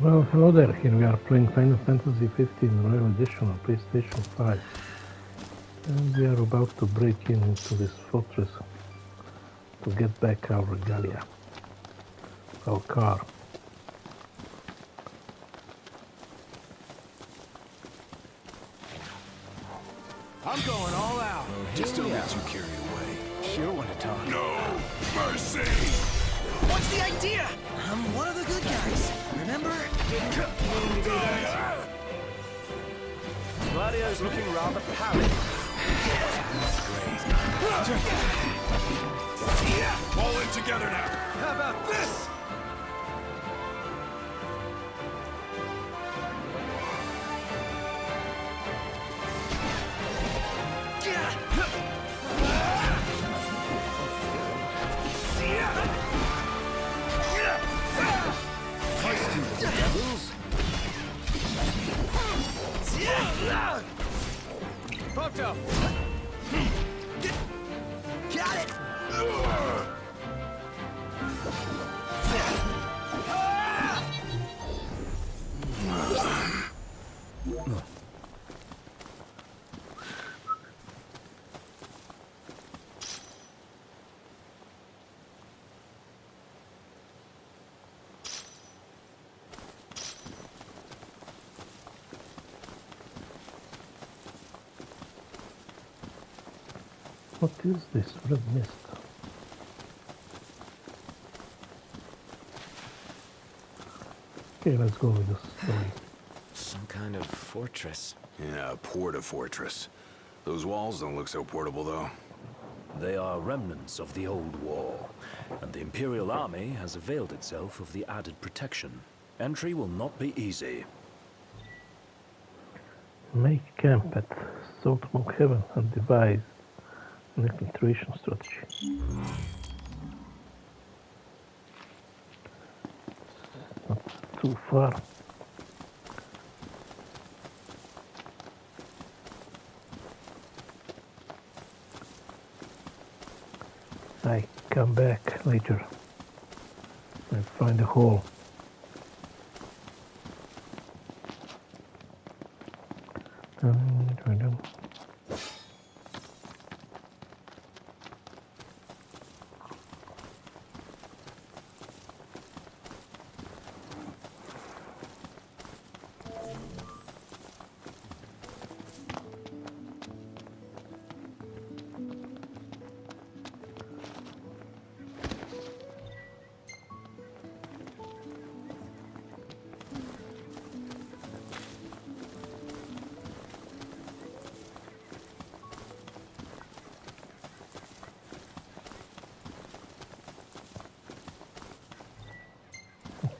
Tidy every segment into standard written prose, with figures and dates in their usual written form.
Well, hello there. Here we are playing Final Fantasy 15 Royal Edition on PlayStation 5. And we are about to break into this fortress to get back our regalia, our car. I'm going all out. Just don't get too carried away. Sure want to talk. No mercy! What's the idea? I'm one of the good guys. Remember? Gladio's looking rather pallid. That's great. All in together now. How about this? Pumped up. Got it. What is this red mist? Okay, let's go with the story. Some kind of fortress. Yeah, a porta-fortress. Those walls don't look so portable, though. They are remnants of the old war, and the Imperial Army has availed itself of the added protection. Entry will not be easy. Make camp at Saltmark Heaven and devise an infiltration strategy. Not too far. I come back later and find a hole. Dun.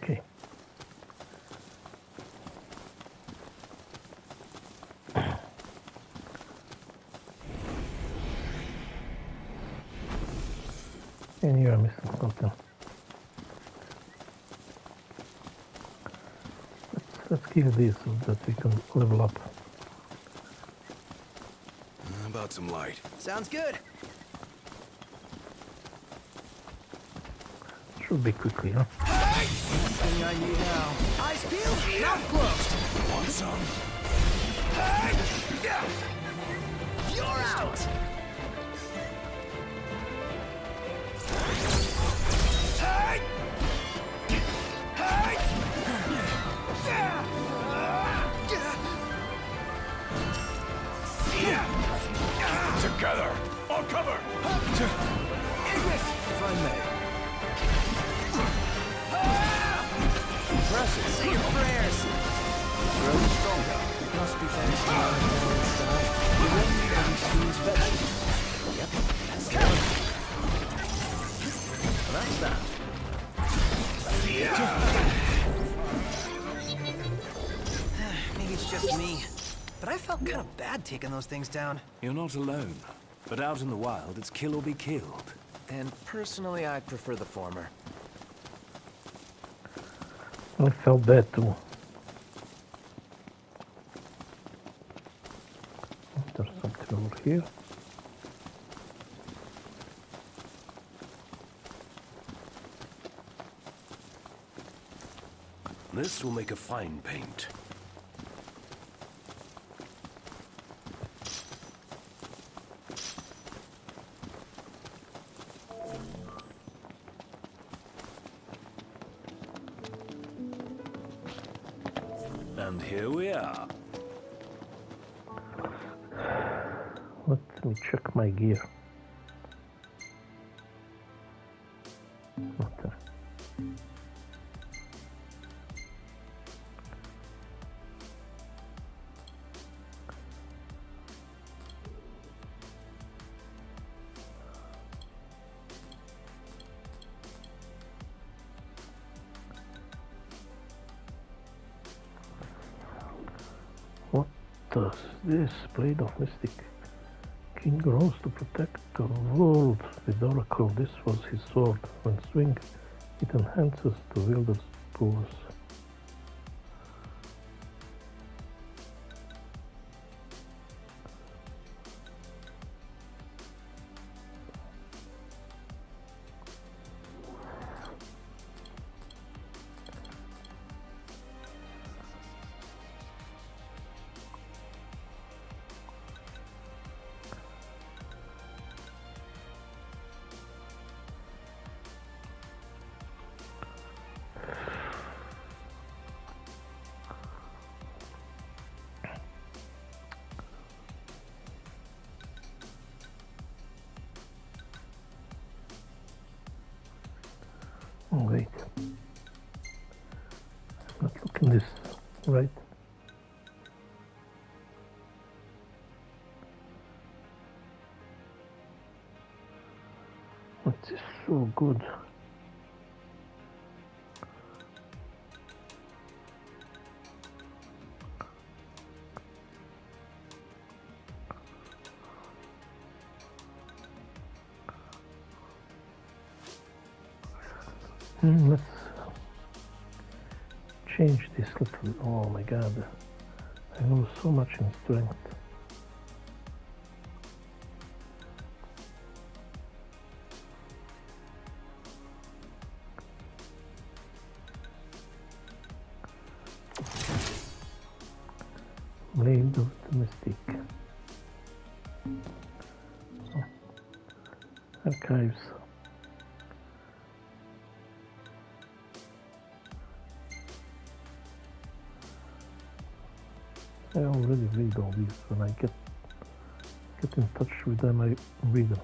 Okay. And you are missing something. Let's kill this so that we can level up. How about some light? Sounds good. Should be quickly, huh? Last thing I need now. Eyes peeled, mouth closed. Want some? You're out. Together! On cover! Ignis, if I may. Impressive. Say your prayers. Growing stronger. Must be thanks to our Italian style. The wind and smooth vegetables. Yep, that's the one. Well, that's that. Maybe it's just me, but I felt kind of bad taking those things down. You're not alone, but out in the wild, it's kill or be killed. And personally, I prefer the former. I felt bad too. There's something over here. This will make a fine paint. And here we are. Let me check my gear. Okay. What does this blade of mystic? King rose to protect the world with Oracle. This was his sword. When swing, it enhances the wielder's powers. Oh, wait. I'm not looking this right. What is so good? Let's change this little. Oh my god, I lose so much in strength. Blade of the Mystic. Oh. Archives. I already read all these. When I get in touch with them, I read them.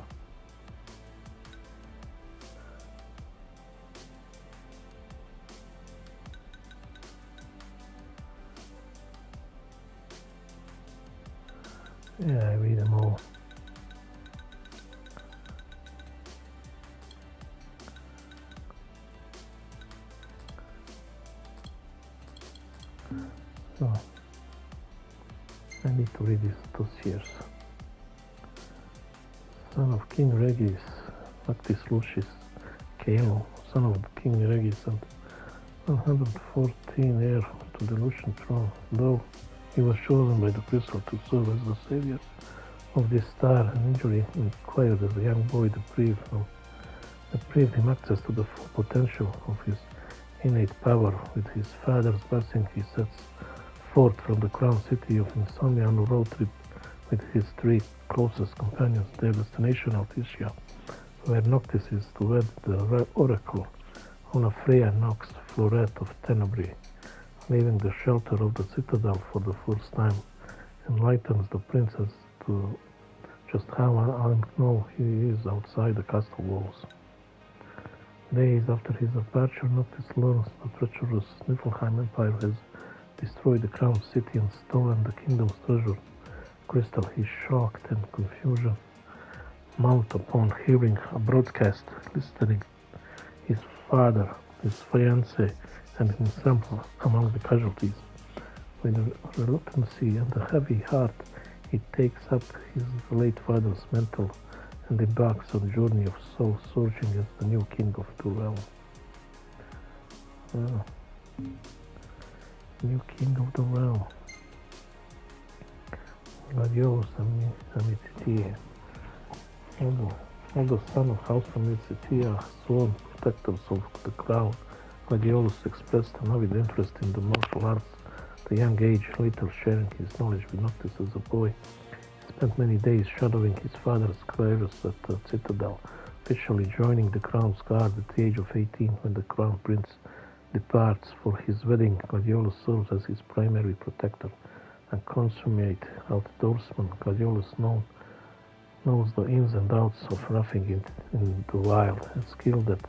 Yeah, I read them all. So I need to read these dossiers. Son of King Regis, Lactis Lucis, Caelo, son of King Regis, and 114 heir to the Lucian throne, though he was chosen by the crystal to serve as the savior of this star. An injury acquired as a young boy deprived him access to the full potential of his innate power. With his father's blessing, he sets forth from the crown city of Insomnia on a road trip with his three closest companions. Their destination, Altissia, where Noctis is to wed the oracle on a Freya Nox Floret of Tenebris. Leaving the shelter of the citadel for the first time enlightens the princess to just how unknown he is outside the castle walls. Days after his departure, Noctis learns the treacherous Niflheim Empire has destroyed the crown city and stolen the kingdom's treasure crystal. His shocked and confusion mount upon hearing a broadcast listing his father, his fiancée, and himself among the casualties. With reluctancy and a heavy heart, he takes up his late father's mantle and embarks on a journey of soul searching as the new king of the realm. New king of the realm. Gladios Amititia. All the son of House Amititia, sworn protectors of the crown, Gladiolus expressed an avid interest in the martial arts at a young age, later sharing his knowledge with Noctis as a boy. He spent many days shadowing his father's Cyrus at the Citadel, officially joining the Crown's Guard at the age of 18 when the Crown Prince departs for his wedding. Gladiolus serves as his primary protector and consummate outdoorsman. Gladiolus knows the ins and outs of roughing in the wild, a skill that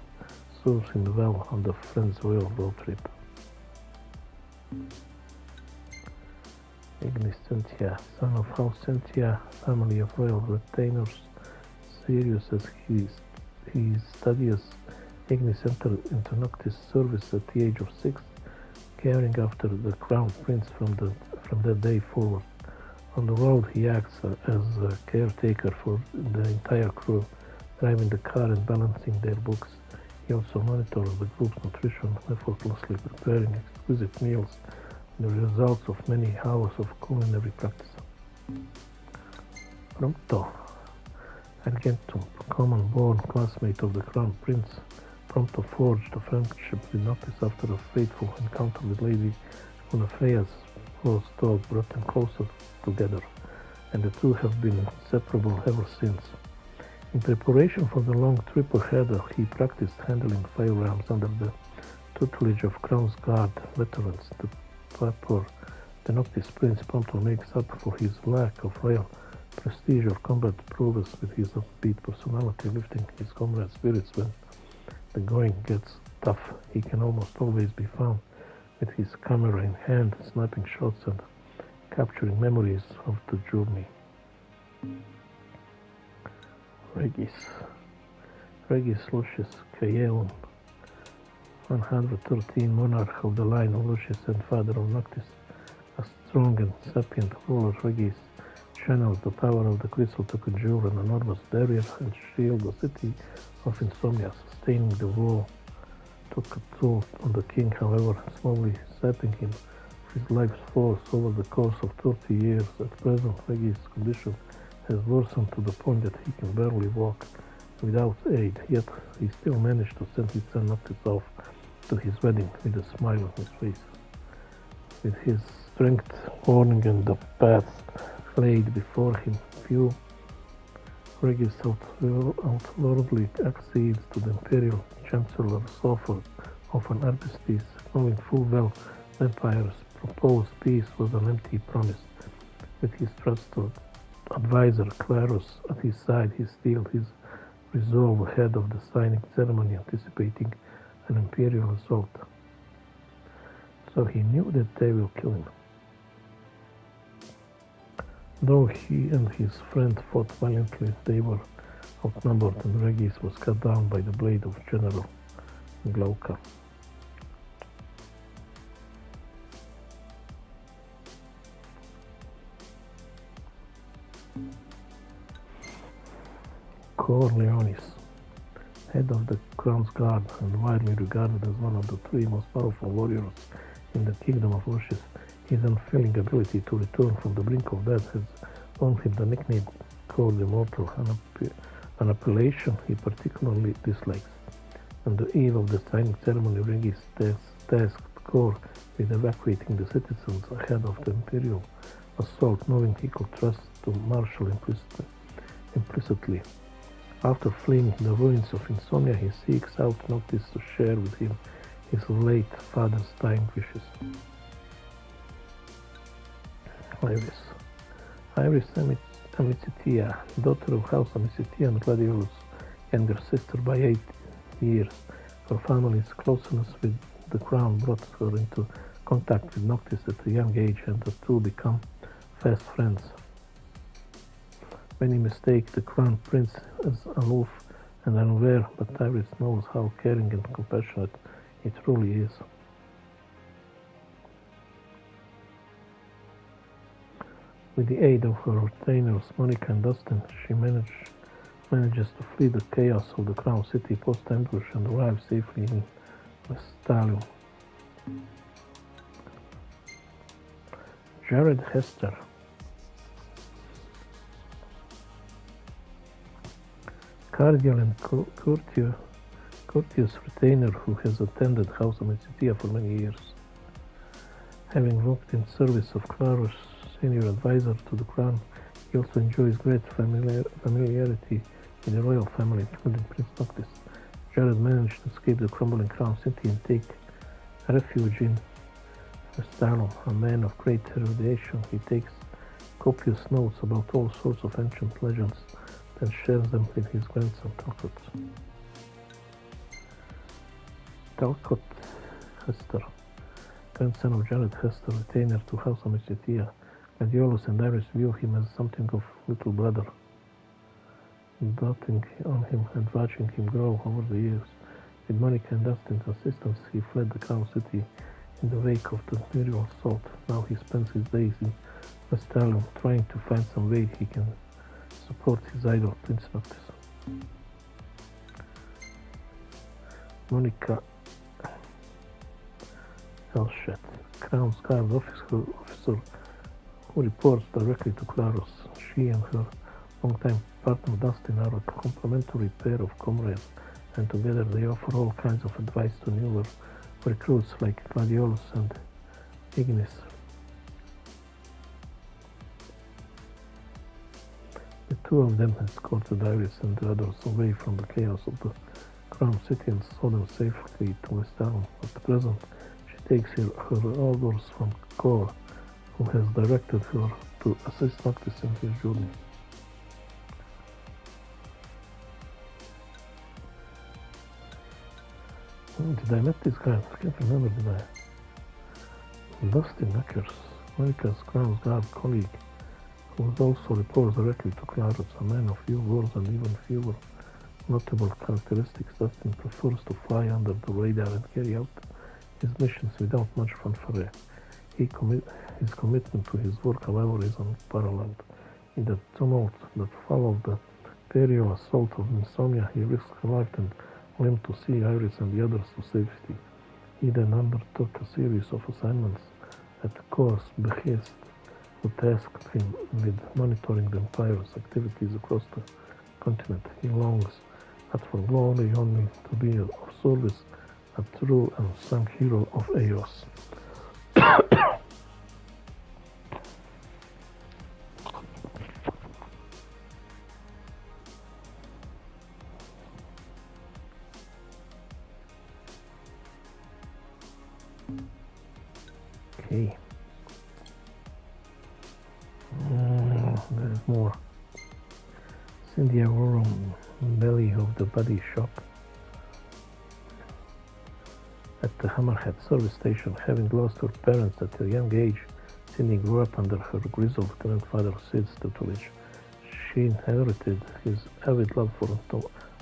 serves him well on the Friends Royal road trip. Ignis Sentia, son of House Sentia, family of royal retainers. Serious as he studies, Ignis entered into Noctis' service at the age of 6, caring after the Crown Prince from that day forward. On the road, he acts as a caretaker for the entire crew, driving the car and balancing their books. He also monitors the group's nutrition, effortlessly preparing exquisite meals, the results of many hours of culinary practice. Prompto, Argentum, common-born classmate of the Crown Prince, Prompto forged a friendship with Noctis after a fateful encounter with Lady Unafea's close dog brought them closer together, and the two have been inseparable ever since. In preparation for the long trip ahead, he practiced handling firearms under the tutelage of Crown's Guard veterans. The purport the Noctis Prince promptly makes up for his lack of royal prestige or combat prowess with his upbeat personality, lifting his comrades' spirits when the going gets tough. He can almost always be found with his camera in hand, snapping shots and capturing memories of the journey. Regis Lucius Caelum, 113, monarch of the line of Lucius and father of Noctis. A strong and sapient ruler, Regis channels the power of the crystal to conjure an enormous barrier and shield the city of Insomnia. Sustaining the war took a toll on the king, however, slowly sapping him of his life's force over the course of 30 years. At present, Regis' condition has worsened to the point that he can barely walk without aid, yet he still managed to send his son Noctis off to his wedding with a smile on his face. With his strength warning and the path laid before him, few Regis outwardly accedes to the imperial chancellor Sophor of an armistice, knowing full well the empire's proposed peace was an empty promise. With his trusted advisor Clarus at his side, he steeled his resolve ahead of the signing ceremony, anticipating an imperial assault. So he knew that they will kill him. Though he and his friend fought valiantly, they were outnumbered, and Regis was cut down by the blade of General Glauca. Corleonis, head of the Crown's Guard and widely regarded as one of the 3 most powerful warriors in the kingdom of Lucius, his unfailing ability to return from the brink of death has earned him the nickname called Immortal, an appellation he particularly dislikes. On the eve of the signing ceremony, Regis tasked Cor with evacuating the citizens ahead of the imperial assault, knowing he could trust to Marshal implicitly. After fleeing the ruins of Insomnia, he seeks out Noctis to share with him his late father's dying wishes. Iris Amicitia, daughter of House Amicitia and Gladiolus, younger sister by 8 years. Her family's closeness with the crown brought her into contact with Noctis at a young age, and the two become fast friends. Many mistake the crown prince as aloof and unaware, but Iris knows how caring and compassionate he truly is. With the aid of her retainers Monica and Dustin, she manages to flee the chaos of the Crown City post-ambush and arrive safely in Vestalium. Jared Hester, courtier courteous retainer who has attended House Amicitia for many years. Having worked in service of Claros, senior advisor to the crown, he also enjoys great familiarity with the royal family, including Prince Noctis. Jared managed to escape the crumbling crown city and take refuge in Vestalum. A man of great erudition, he takes copious notes about all sorts of ancient legends, then shares them with his grandson Talcott. Talcott Hester, grandson of Jared Hester, retainer to House Amicitia. Gladiolus and Iris view him as something of little brother, doting on him and watching him grow over the years. With Monica and Dustin's assistance, he fled the Crown City in the wake of the mutual assault. Now he spends his days in Vestalum, trying to find some way he can support his idol, Prince Noctis. Monica Elshet, Crown's Guard officer who reports directly to Claros. She and her longtime partner Dustin are a complementary pair of comrades, and together they offer all kinds of advice to newer recruits like Gladiolus and Ignis. The two of them escorted Iris and the others away from the chaos of the Crown City and saw them safely to Vestalum. At present, she takes her orders from Kor, who has directed her to assist Noctis in his journey. Did I met this guy? I can't remember, did I? Dustin Ackers, Monica's Crown's Guard colleague, who also reports directly to Claros, a man of few words and even fewer notable characteristics. Dustin prefers to fly under the radar and carry out his missions without much fanfare. His commitment to his work, however, is unparalleled. In the tumult that followed the imperial assault of Insomnia, he risked life and limb to see Iris and the others to safety. He then undertook a series of assignments at Kor's behest, who tasked him with monitoring the Empire's activities across the continent. He longs not for glory, only to be of service, a true and unsung hero of Eos. Okay. There's more. Cynthia Warren, belly of the body shop at the Hammerhead service station. Having lost her parents at a young age, Cindy grew up under her grizzled grandfather Sid's tutelage. She inherited his avid love for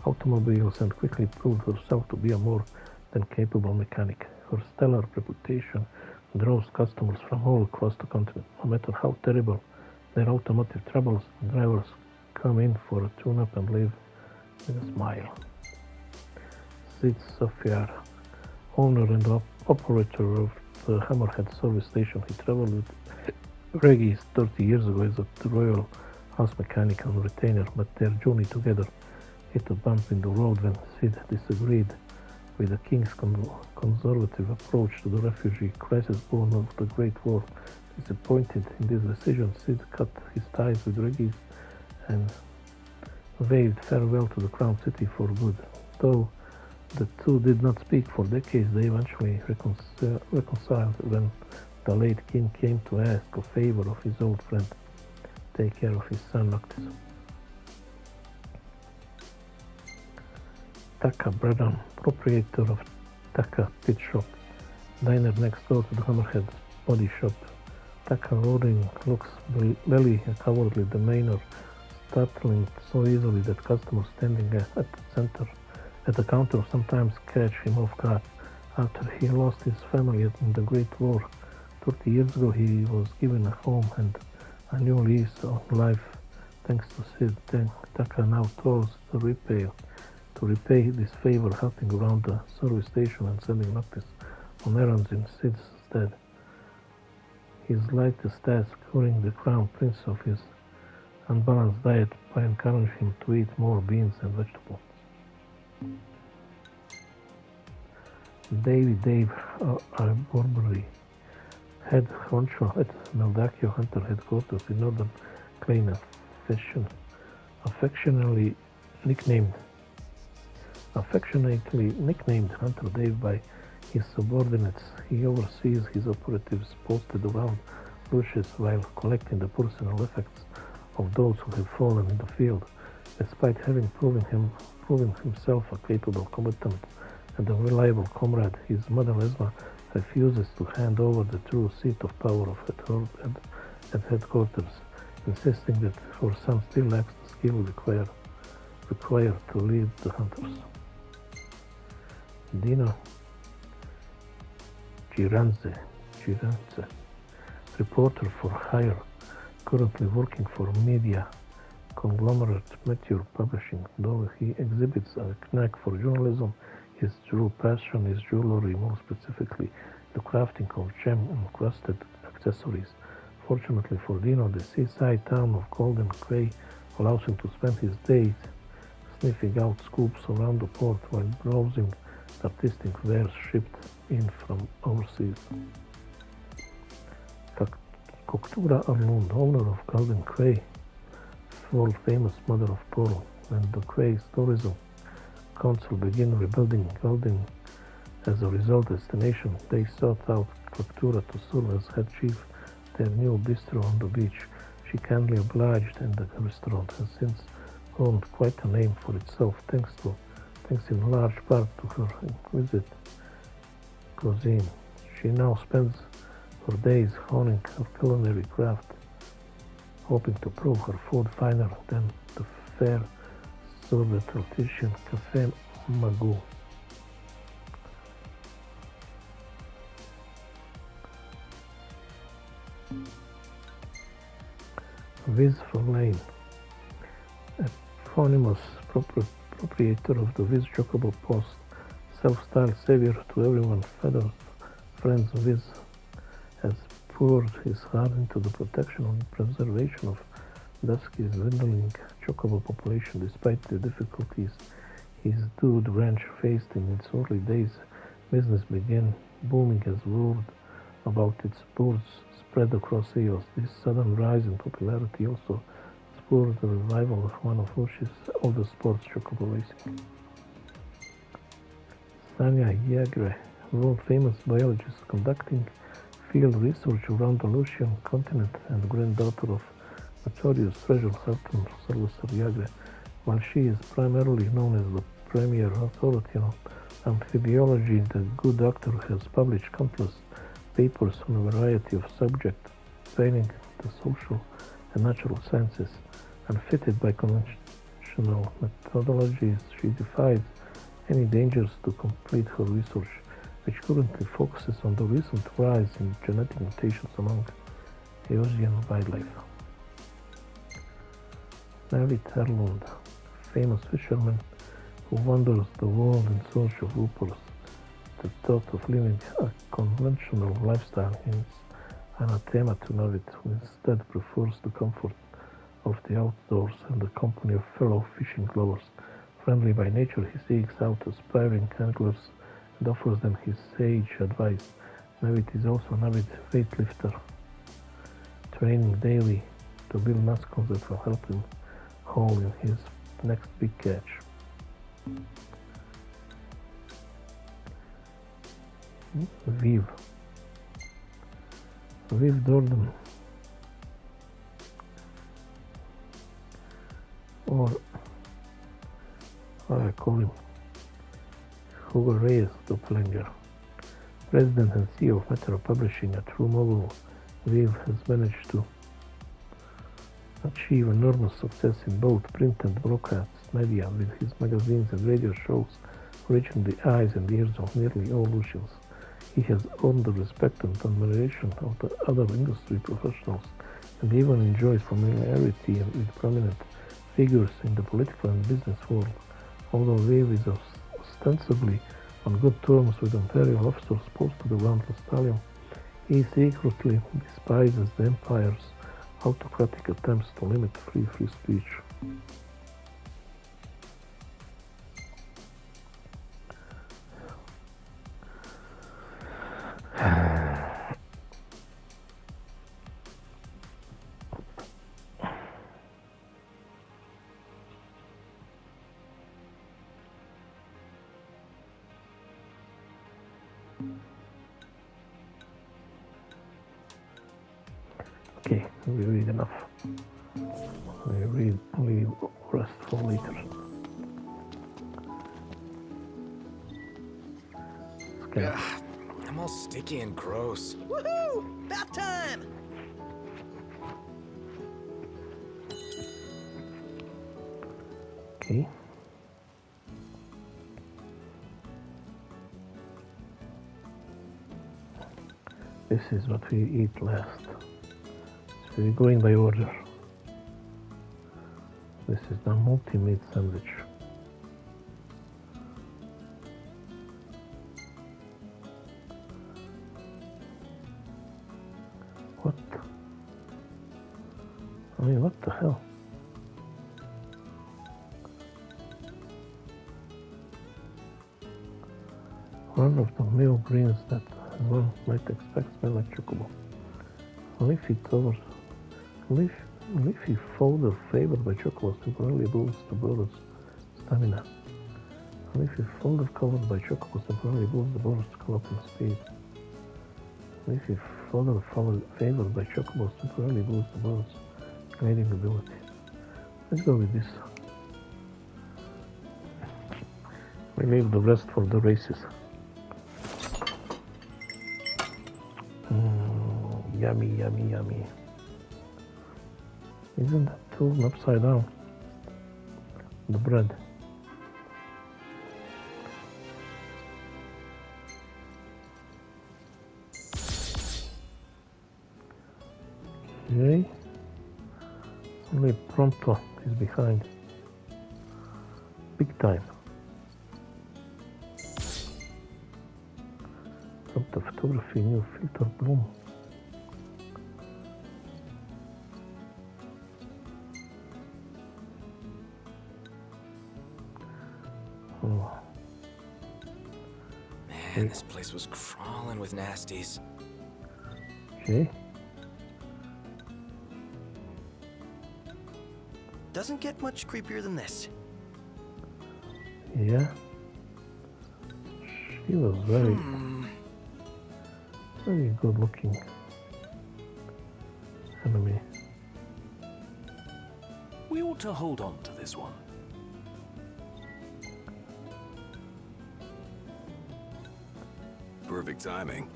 automobiles and quickly proved herself to be a more than capable mechanic. Her stellar reputation draws customers from all across the continent. No matter how terrible their automotive troubles, drivers come in for a tune-up and leave with a smile. Sid Sofiar, owner and operator of the Hammerhead service station, he traveled with Reggie 30 years ago as a Royal House mechanic and retainer, but their journey together hit a bump in the road when Sid disagreed with the King's conservative approach to the refugee crisis born of the Great War. Disappointed in this decision, Sid cut his ties with Regis and waved farewell to the Crown City for good. Though the two did not speak for decades, they eventually reconciled when the late king came to ask a favor of his old friend, take care of his son Noctis. Taka Bradham, proprietor of Taka Pit Shop, diner next door to the Hammerhead body shop. Taka roaring looks belly a cowardly demeanor, startling so easily that customers standing at the counter sometimes catch him off guard. After he lost his family in the Great War 30 years ago, he was given a home and a new lease on life thanks to Sid. Taka now tours the to repay this favor, helping around the service station and sending Noctis on errands in Sid's stead. His latest task, curing the Crown Prince of his unbalanced diet by encouraging him to eat more beans and vegetables. Dave Borbury, head honcho at Meldakio Hunter headquarters in northern Klein, affectionately nicknamed Hunter Dave by his subordinates. He oversees his operatives posted around Lucius while collecting the personal effects of those who have fallen in the field. Despite having proven himself a capable combatant and a reliable comrade, his mother Esma refuses to hand over the true seat of power at headquarters, insisting that her son still lacks the skill required to lead the hunters. Dino Giranze, reporter for hire, currently working for media conglomerate Meteor Publishing. Though he exhibits a knack for journalism, his true passion is jewelry, more specifically the crafting of gem-encrusted accessories. Fortunately for Dino, the seaside town of Golden Quay allows him to spend his days sniffing out scoops around the port while browsing artistic wares shipped in from overseas. Koktura Arlund, owner of Golden Quay, world-famous mother of pearl, and the Quay's tourism council began rebuilding Golden as a result destination. They sought out Koktura to serve as head chief their new bistro on the beach. She kindly obliged, and the restaurant has since earned quite a name for itself, thanks in large part to her exquisite cuisine. She now spends her days honing her culinary craft, hoping to prove her food finer than the fare served at Rotitian Cafe Magoo. Viz from Lane, eponymous proprietor of the Viz Chocobo Post, self-styled savior to everyone, friends Viz, has poured his heart into the protection and preservation of Dusky's dwindling chocobo population. Despite the difficulties his dude ranch faced in its early days, business began booming as word about its birds spread across EOS. This sudden rise in popularity also spurred the revival of one of Lucius' oldest sports, chocobo racing. Sanya Yagre, world-famous biologist conducting field research around the Lucian continent and granddaughter of notorious treasure hunter Sylvester Yagre. While she is primarily known as the premier authority on amphibiology, the good doctor has published countless papers on a variety of subjects spanning the social and natural sciences. Unfitted by conventional methodologies, she defies any dangers to complete her research, which currently focuses on the recent rise in genetic mutations among Eosian wildlife. David Erlund, famous fisherman who wanders the world in search of whoopers. The thought of living a conventional lifestyle is anathema to Navid, who instead prefers the comfort of the outdoors and the company of fellow fishing lovers. Friendly by nature, he seeks out aspiring anglers and offers them his sage advice. Navid is also an avid weightlifter, training daily to build muscles that will help him haul in his next big catch. Viv Dordan, or I call him Hugo Reyes Doppelganger, president and CEO of Metro Publishing, a true mogul. Viv has managed to achieve enormous success in both print and broadcast media, with his magazines and radio shows reaching the eyes and ears of nearly all Lucians. He has earned the respect and admiration of the other industry professionals and even enjoys familiarity with prominent figures in the political and business world. Although Viv is ostensibly on good terms with imperial officers posted around the stallion, he secretly despises the empire's autocratic attempts to limit free speech. Okay, we read enough. We leave rest for later. Okay. Ugh, I'm all sticky and gross. Woohoo! Bath time! Okay. This is what we eat last. So we're going by order. This is the multi-meat sandwich. What? I mean, what the hell? One of the meal greens that one might expect smell like chocobo. Leafy folder flavored by chocobos temporarily boosts the boar's stamina. Leafy folder covered by chocobos temporarily boosts the boar's galloping speed. Leafy folder favored by chocobos temporarily boosts the boar's gliding ability. Let's go with this. We leave the rest for the races. Yummy, yummy, yummy. Isn't that too upside down? The bread. Okay. Only Pronto is behind. Big time. Pronto photography, new filter bloom. Oh. Man, this place was crawling with nasties. Okay. Doesn't get much creepier than this. Yeah. She was very good looking enemy. We ought to hold on to this one. Perfect timing.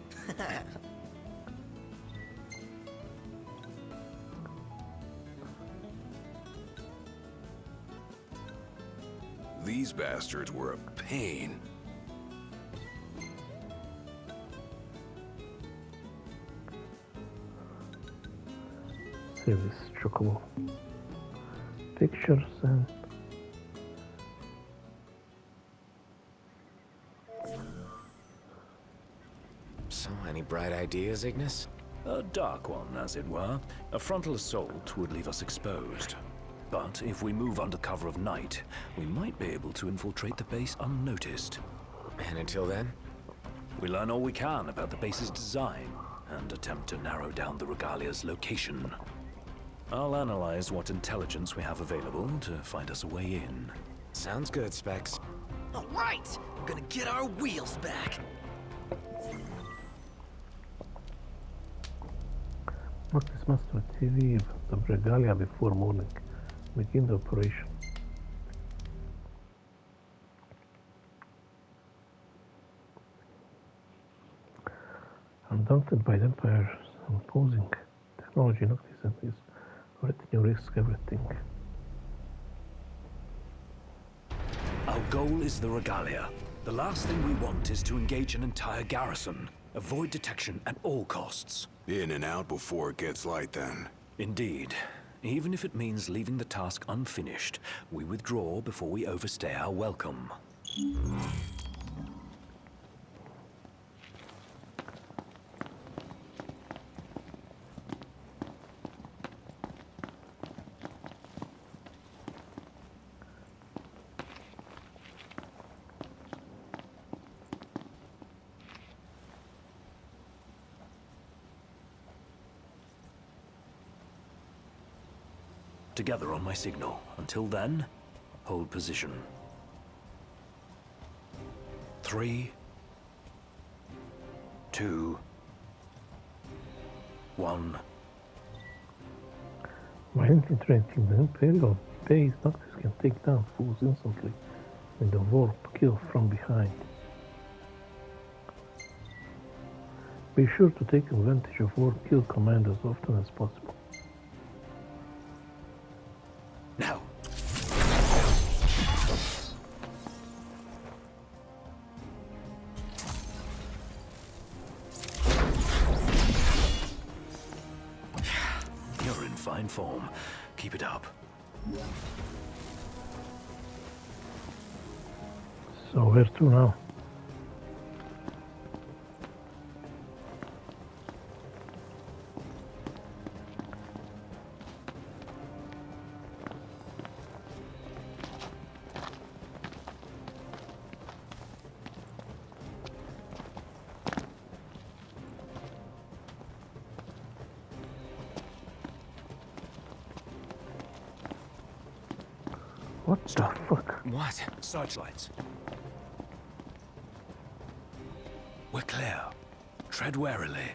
These bastards were a pain. See this chocobo pictures and So, any bright ideas, Ignis? A dark one, as it were. A frontal assault would leave us exposed. But if we move under cover of night, we might be able to infiltrate the base unnoticed. And until then? We learn all we can about the base's design, and attempt to narrow down the regalia's location. I'll analyze what intelligence we have available to find us a way in. Sounds good, Specs. All right! We're gonna get our wheels back! mark this master TV of the regalia before morning. Begin the operation. Undaunted by the Empire's imposing technology, Noctis and his retinue risk everything. Our goal is the regalia. The last thing we want is to engage an entire garrison. Avoid detection at all costs. In and out before it gets light, then. Indeed. Even if it means leaving the task unfinished, we withdraw before we overstay our welcome. Together on my signal. Until then, hold position. 3, 2, 1, By infiltrating the Imperial base, Doctors can take down fools instantly with a warp kill from behind. Be sure to take advantage of warp kill command as often as possible. Now! You're in fine form. Keep it up. So where to now? What Stop. the fuck? What? Searchlights. We're clear. Tread warily.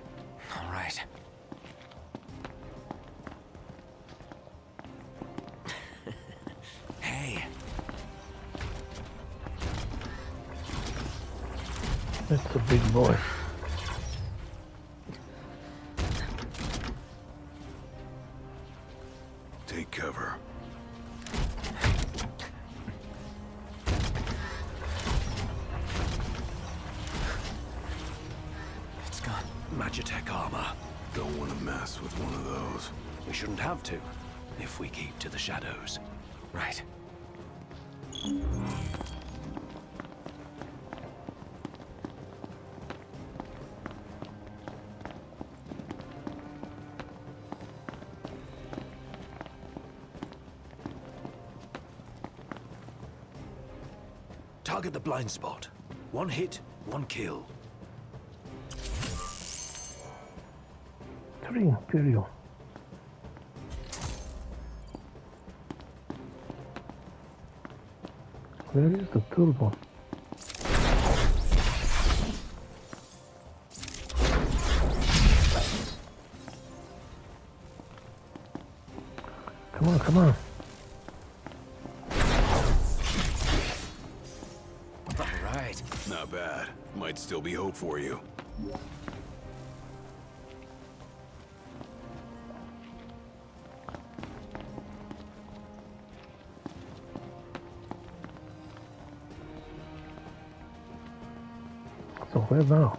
All right. Hey. That's a big boy. Take cover. It's got Magitech armor. Don't want to mess with one of those. We shouldn't have to, if we keep to the shadows. Right. Target the blind spot. One hit, one kill. 3 Imperial. Where is the turbo? Come on, come on. All right. Not bad. Might still be hope for you. So where now?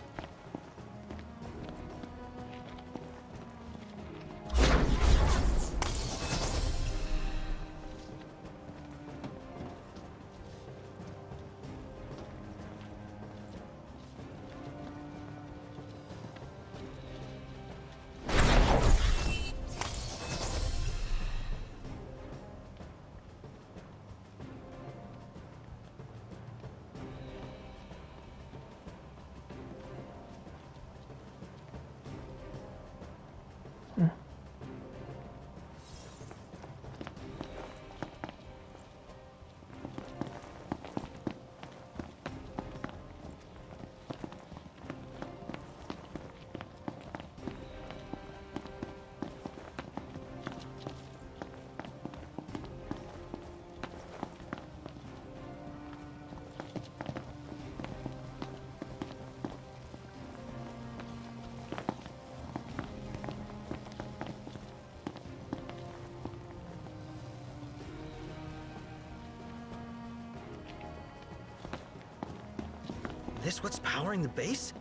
This what's powering the base?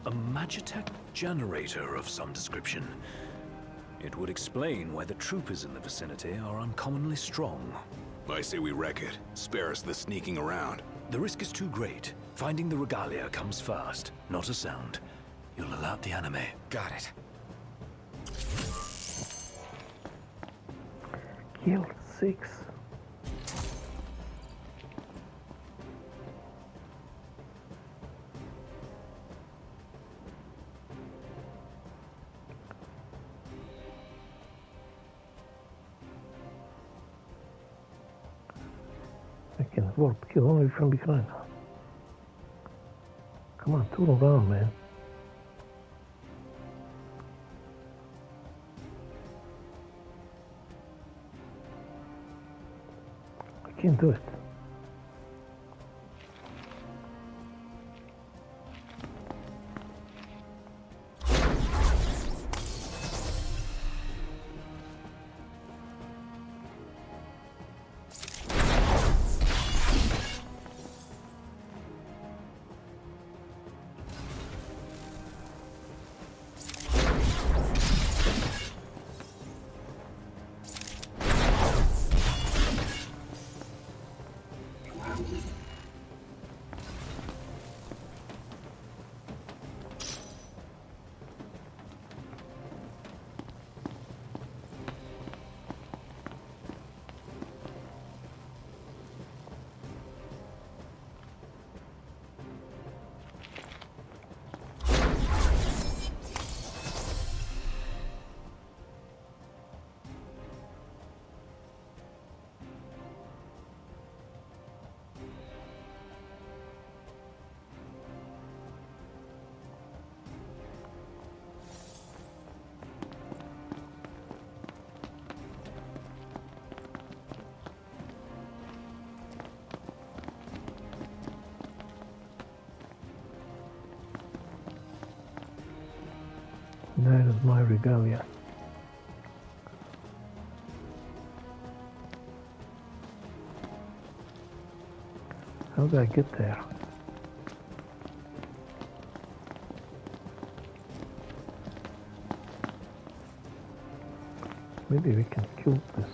A Magitech generator of some description. It would explain why the troopers in the vicinity are uncommonly strong. I say we wreck it. Spare us the sneaking around. The risk is too great. Finding the regalia comes first, not a sound. You'll alert the enemy. Got it. Kill 6. I can warp kill only from behind. Come on, turn around, man. can't do it. That is my regalia. How do I get there? Maybe we can kill this.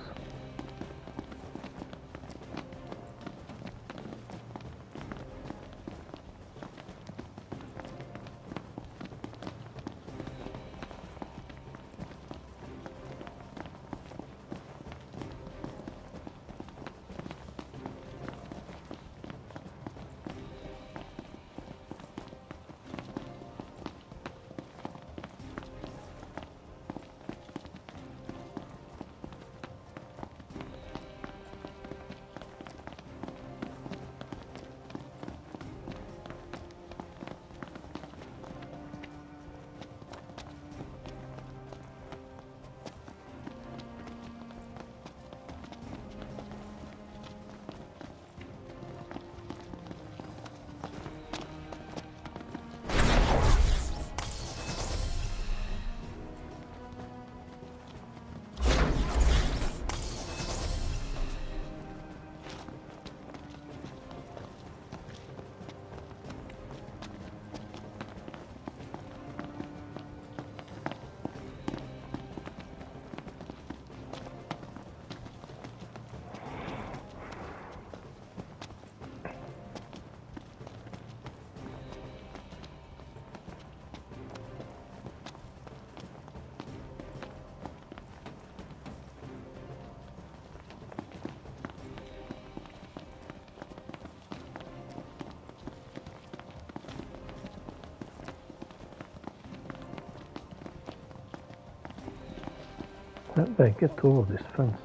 How do I get over this fence?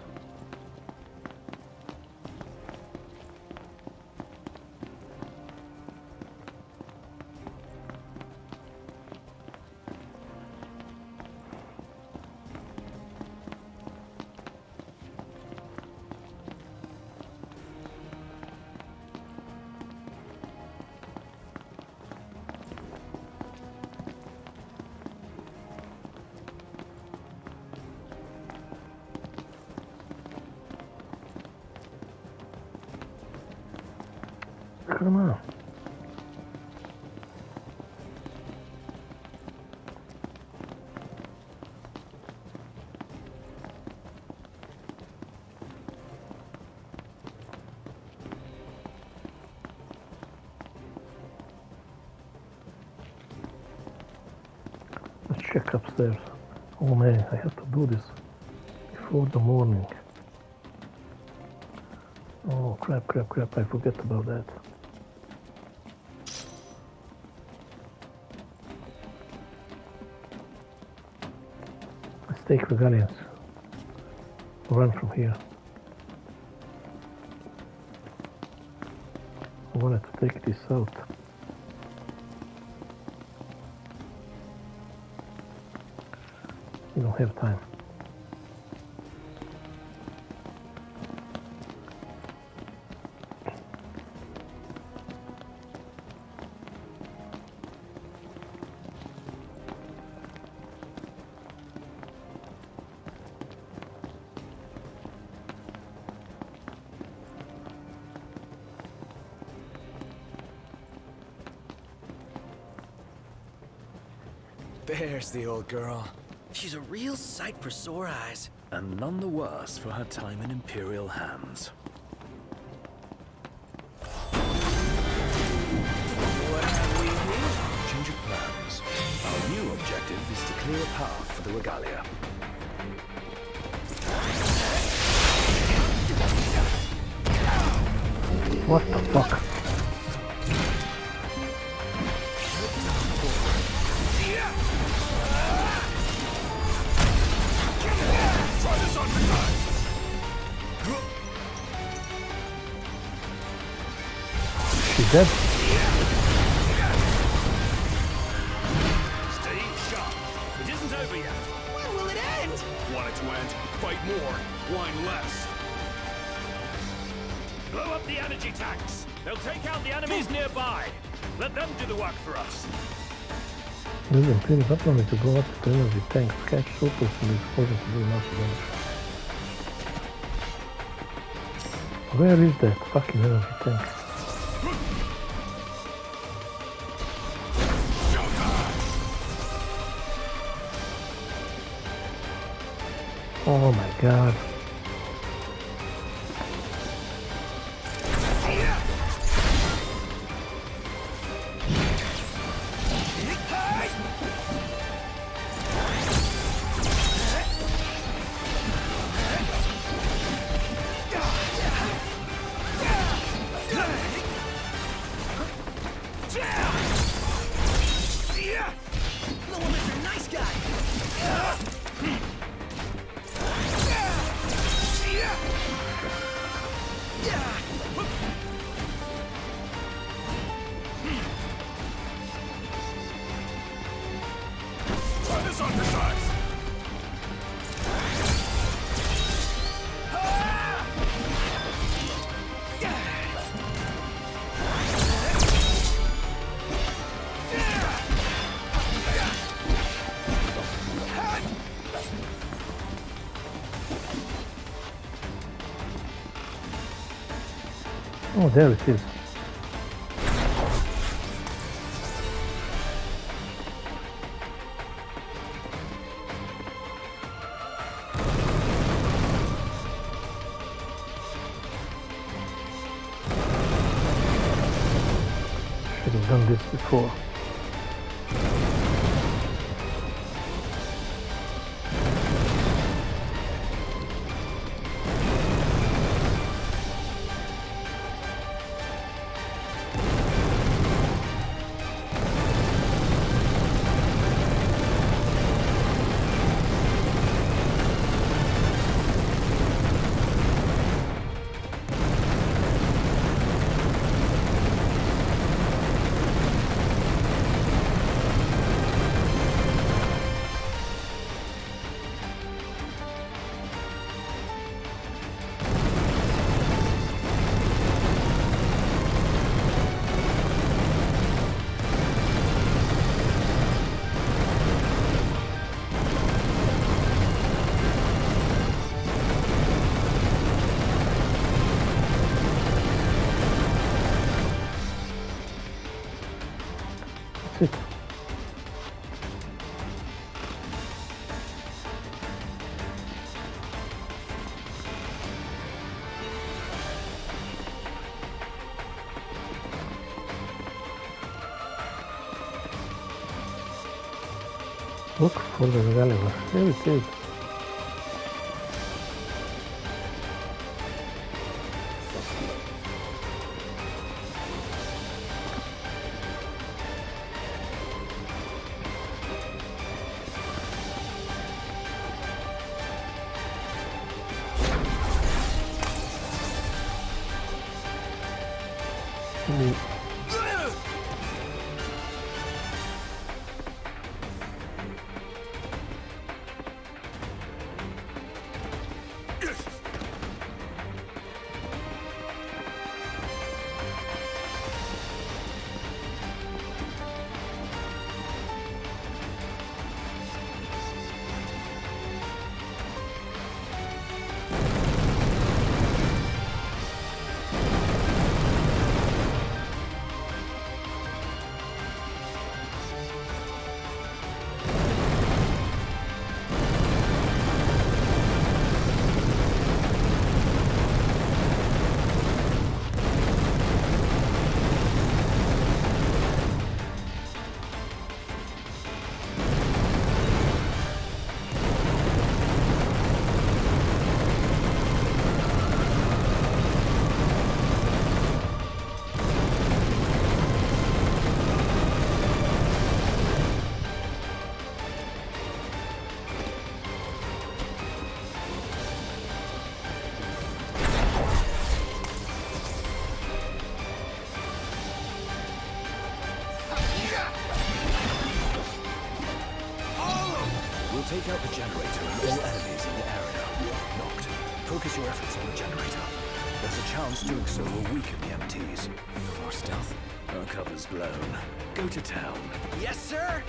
Come on. Let's check upstairs. Oh man, I have to do this before the morning. Oh crap, I forget about that. Let's take Regalians. Run from here. I wanted to take this out. We don't have time. There's the old girl. She's a real sight for sore eyes. And none the worse for her time in Imperial hands. What have we here? Change of plans. Our new objective is to clear a path for the regalia. What the fuck? She's dead. Stay sharp. It isn't over yet. When will it end? Want it to end? Fight more. Whine less. Blow up the energy tanks. They'll take out the enemies nearby. Let them do the work for us. Use Imperial weaponry to blow up the energy tanks. Catch surplus and explosion to do massive damage. Where is that fucking energy tank? Oh my god. Little Mr. Nice Guy. Try this on for size. Oh, there it is. Should have done this before. That's it. Look for the relevant. There it is. monitoring all enemies in the area. Knocked. Focus your efforts on the generator. There's a chance doing so will weaken the MTs. More stealth? Our cover's blown. Go to town. Yes, sir!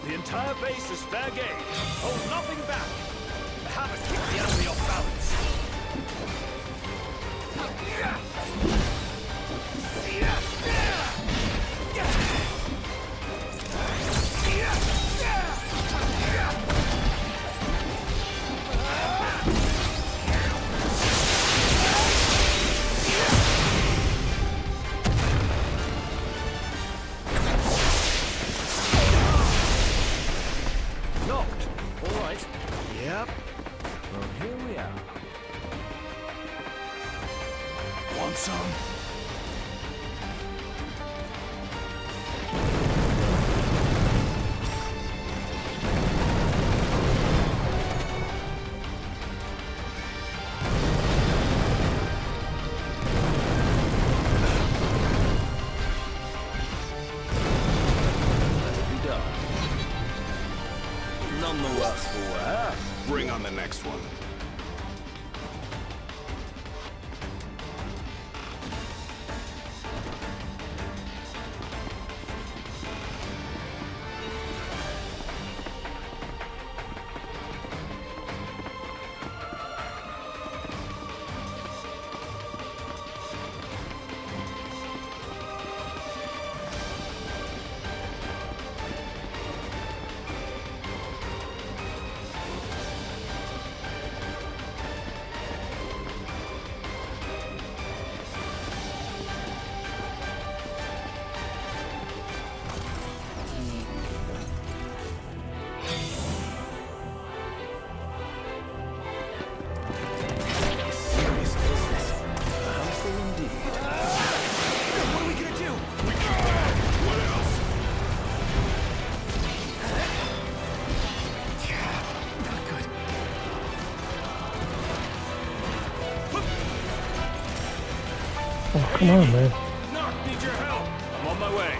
The entire base is fair game. Hold nothing back. The hammer keeps the enemy off balance. Knocked. All right. Yep. Well, here we are. Want some? Let it be done. None the worse for wear. Bring on the next one. Serious business. A handful indeed. What are we gonna do? What else? Not good. Oh, come on, man. Knock, need your help. I'm on my way.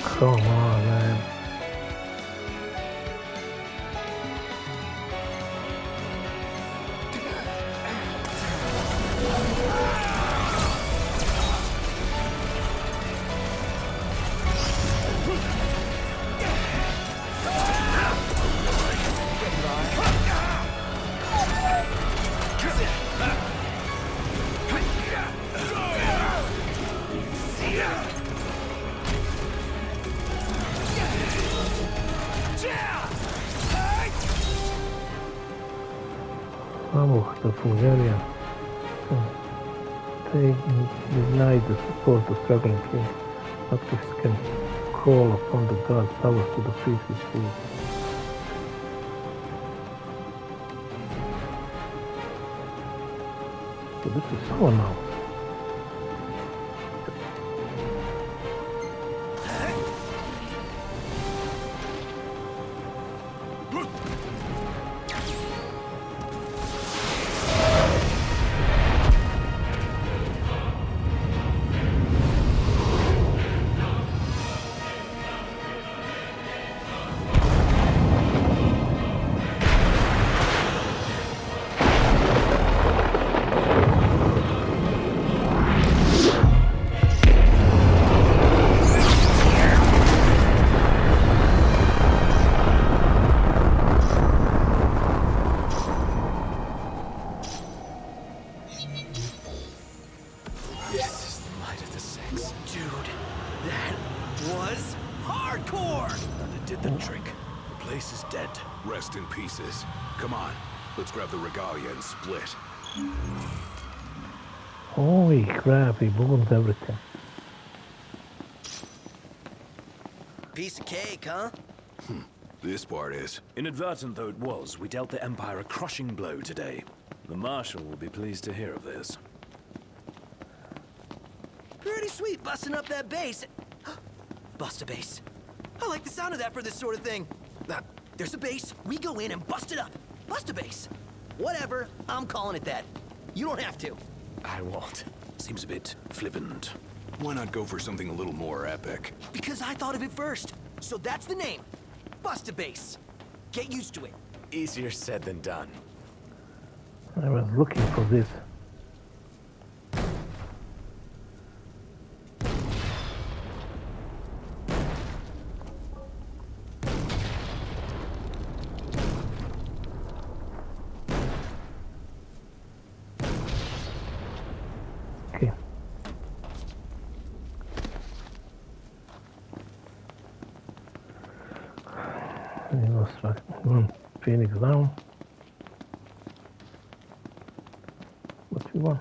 Come on, man. Vamos, the Bulgarian. They deny the support of struggling king. Activists can call upon the gods' powers to the previous food. So this is someone now. This is the might of the sex. Dude, that was hardcore! And it did the trick. The place is dead. Rest in pieces. Come on, let's grab the regalia and split. Holy crap, he burned everything. Piece of cake, huh? This part is. Inadvertent though it was, we dealt the Empire a crushing blow today. The Marshal will be pleased to hear of this. Pretty sweet busting up that base. Bust a base. I like the sound of that for this sort of thing. There's a base, we go in and bust it up. Bust a base. Whatever, I'm calling it that. You don't have to. I won't. Seems a bit flippant. Why not go for something a little more epic? Because I thought of it first. So that's the name. Bust a base. Get used to it. Easier said than done. I was looking for this. Okay. One Phoenix down. What you want?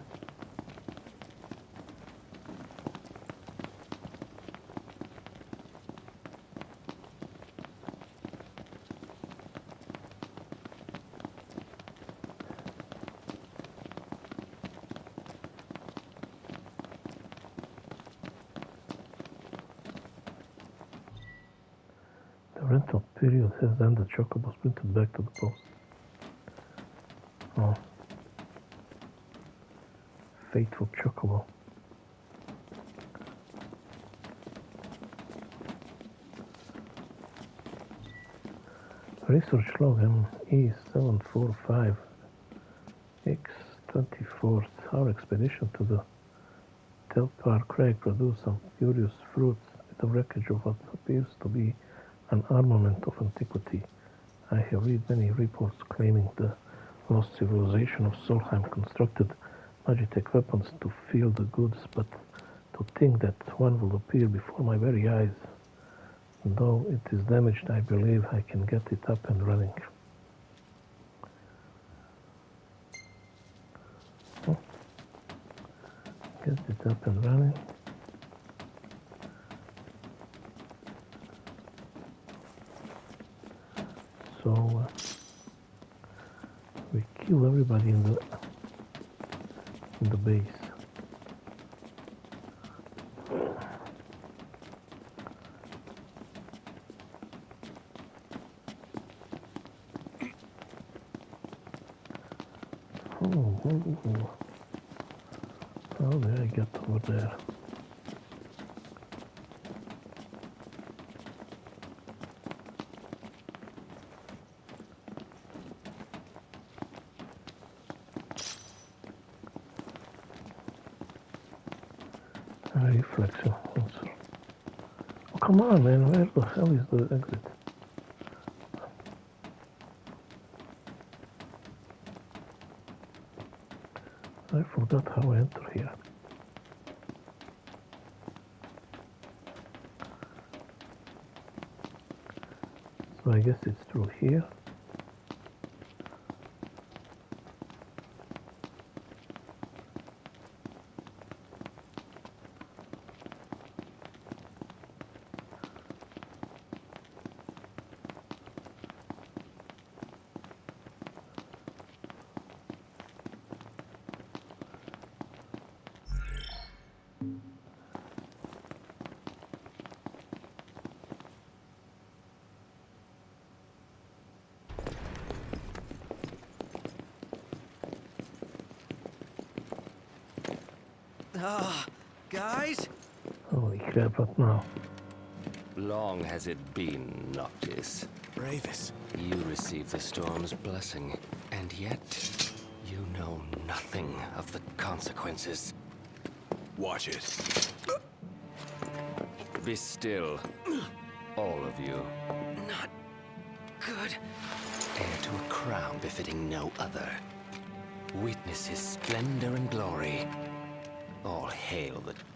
The rental period has ended. Chocobo's printed back to the post. Oh. Faithful Chocobo. Research log ME745 X24. Our expedition to the Telpar Crag produced some curious fruits with the wreckage of what appears to be an armament of antiquity. I have read many reports claiming the lost civilization of Solheim constructed Magitech weapons to fill the goods, but to think that one will appear before my very eyes. Though it is damaged, I believe I can get it up and running. Get it up and running. So we kill everybody in the base. How did I get over there? Reflection. Oh, come on, man. Where the hell is the exit? I forgot how I enter here. So I guess it's through here. Guys? Holy crap, what now? Long has it been, Noctis. Bravis. You receive the storm's blessing, and yet you know nothing of the consequences. Watch it. Be still, all of you. Not good. Heir to a crown befitting no other. Witness his splendor and glory. All hail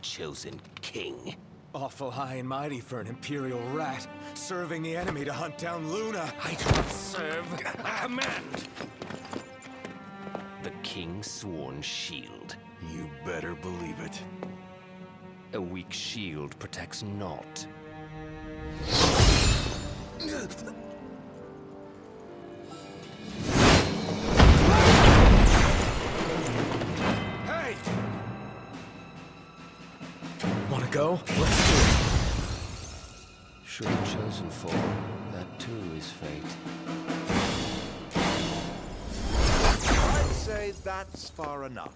chosen king. Awful high and mighty for an Imperial rat, serving the enemy to hunt down Luna. I do not serve, I command! The king's sworn shield. You better believe it. A weak shield protects naught. Hey! Wanna go? Let's do it. Should the chosen fall, that too is fate. I'd say that's far enough.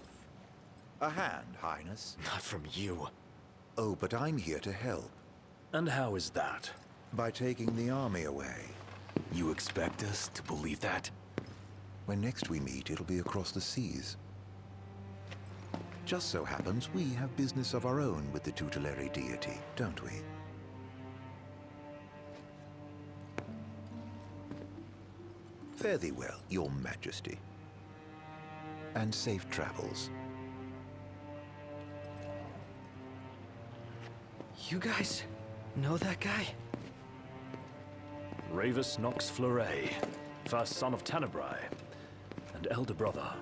A hand, Highness. Not from you. Oh, but I'm here to help. And how is that? By taking the army away. You expect us to believe that? When next we meet, it'll be across the seas. Just so happens we have business of our own with the tutelary deity, don't we? Fare thee well, your majesty. And safe travels. You guys know that guy? Ravus Nox Fleuret, first son of Tenebrae, and elder brother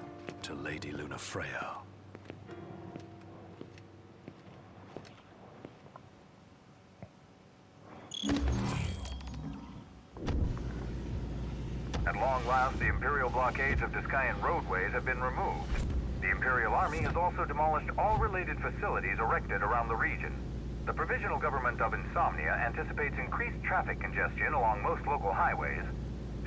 to Lady Luna Freya. At long last, the Imperial blockades of Discayan roadways have been removed. The Imperial Army has also demolished all related facilities erected around the region. The Provisional Government of Insomnia anticipates increased traffic congestion along most local highways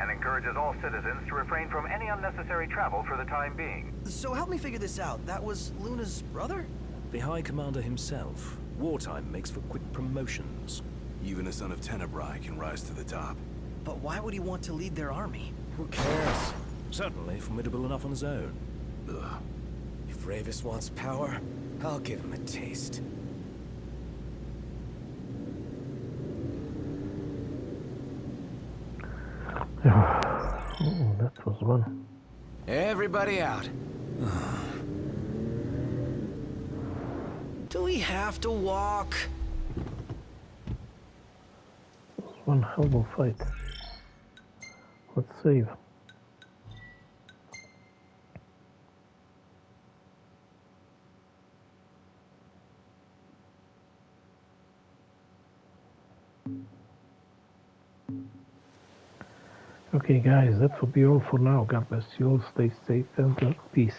and encourages all citizens to refrain from any unnecessary travel for the time being. So help me figure this out. That was Luna's brother? The High Commander himself. Wartime makes for quick promotions. Even a son of Tenebrae can rise to the top. But why would he want to lead their army? Who cares? Certainly formidable enough on his own. Ugh. If Ravus wants power, I'll give him a taste. That was one. Everybody out. Do we have to walk? That was one hell of a fight. Let's save. Okay guys, that will be all for now. God bless you all, stay safe and peace.